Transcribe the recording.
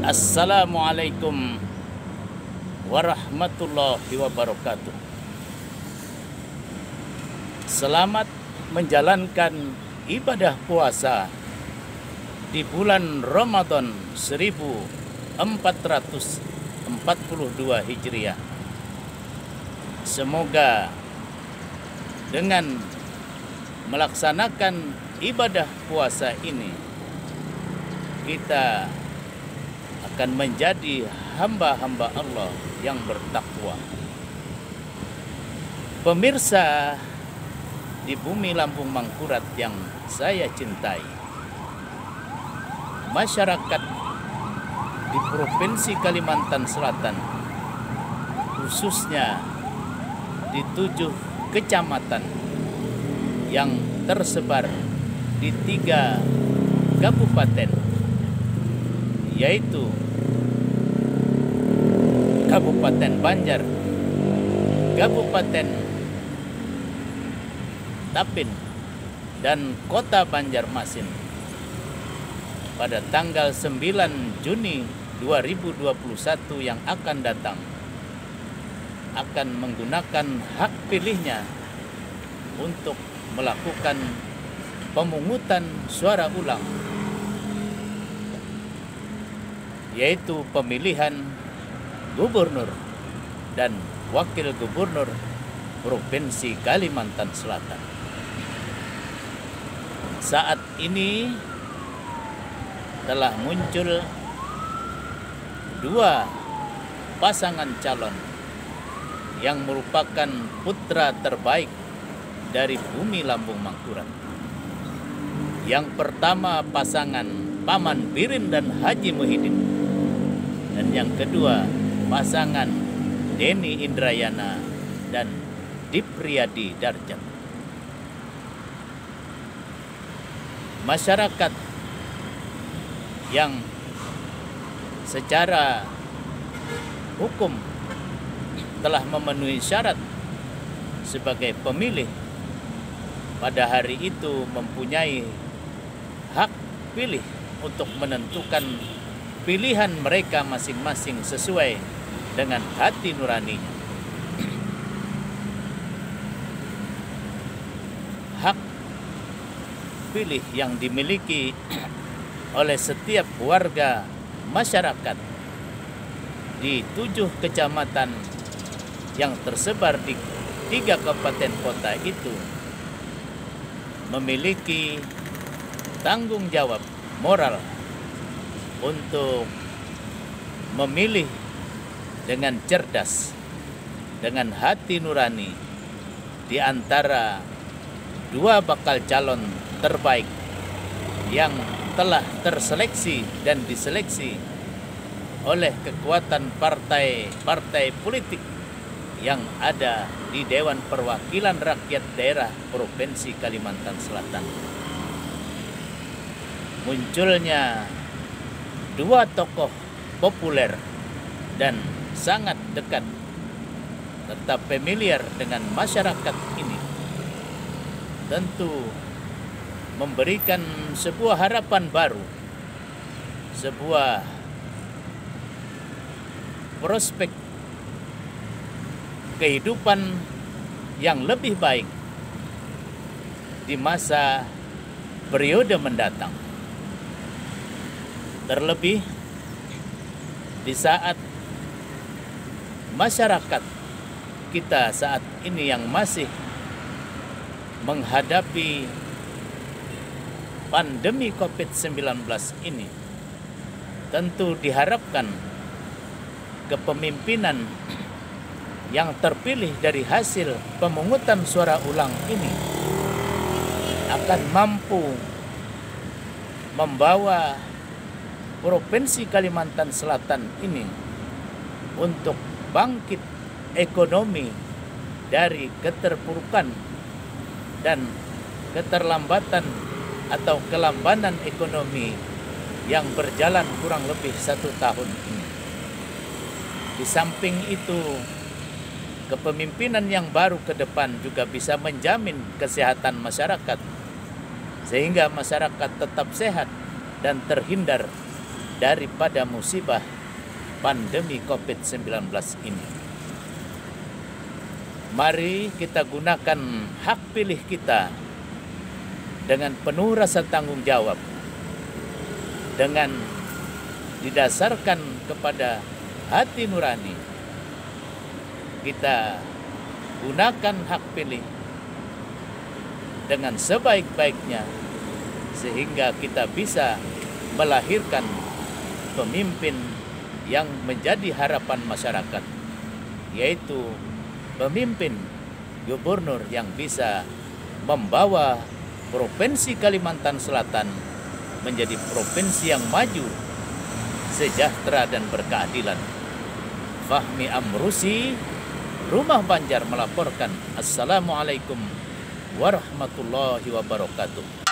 Assalamualaikum warahmatullahi wabarakatuh. Selamat menjalankan ibadah puasa di bulan Ramadan 1442 Hijriah. Semoga dengan melaksanakan ibadah puasa ini kita akan menjadi hamba-hamba Allah yang bertakwa. Pemirsa di bumi Lampung Mangkurat yang saya cintai, masyarakat di Provinsi Kalimantan Selatan, khususnya di 7 kecamatan yang tersebar di 3 kabupaten, yaitu Kabupaten Banjar, Kabupaten Tapin, dan Kota Banjarmasin. Pada tanggal 9 Juni 2021 yang akan datang, akan menggunakan hak pilihnya untuk melakukan pemungutan suara ulang, yaitu pemilihan gubernur dan wakil gubernur Provinsi Kalimantan Selatan. Saat ini telah muncul 2 pasangan calon yang merupakan putra terbaik dari bumi Lampung Mangkurat. Yang pertama pasangan Paman Birin dan Haji Muhyiddin, dan yang kedua pasangan Denny Indrayana dan Dipriyadi Darjat. Masyarakat yang secara hukum telah memenuhi syarat sebagai pemilih pada hari itu mempunyai hak pilih untuk menentukan pilihan mereka masing-masing sesuai dengan hati nuraninya. Hak pilih yang dimiliki oleh setiap warga masyarakat di 7 kecamatan yang tersebar di 3 kabupaten kota itu memiliki tanggung jawab moral untuk memilih dengan cerdas, dengan hati nurani di antara 2 bakal calon terbaik yang telah terseleksi dan diseleksi oleh kekuatan partai politik yang ada di Dewan Perwakilan Rakyat Daerah Provinsi Kalimantan Selatan. Munculnya 2 tokoh populer dan sangat dekat serta familiar dengan masyarakat ini tentu memberikan sebuah harapan baru, sebuah prospek kehidupan yang lebih baik di masa periode mendatang. Terlebih di saat masyarakat kita saat ini yang masih menghadapi pandemi COVID-19 ini, tentu diharapkan kepemimpinan yang terpilih dari hasil pemungutan suara ulang ini akan mampu membawa Provinsi Kalimantan Selatan ini untuk bangkit ekonomi dari keterpurukan dan keterlambatan atau kelambanan ekonomi yang berjalan kurang lebih 1 tahun ini. Di samping itu, kepemimpinan yang baru ke depan juga bisa menjamin kesehatan masyarakat, sehingga masyarakat tetap sehat dan terhindar daripada musibah pandemi COVID-19 ini. Mari kita gunakan hak pilih kita dengan penuh rasa tanggung jawab, dengan didasarkan kepada hati nurani. Kita gunakan hak pilih dengan sebaik-baiknya sehingga kita bisa melahirkan pemimpin yang menjadi harapan masyarakat, yaitu pemimpin gubernur yang bisa membawa Provinsi Kalimantan Selatan menjadi provinsi yang maju, sejahtera dan berkeadilan. Fahmi Amrusi, Rumah Banjar melaporkan. Assalamualaikum warahmatullahi wabarakatuh.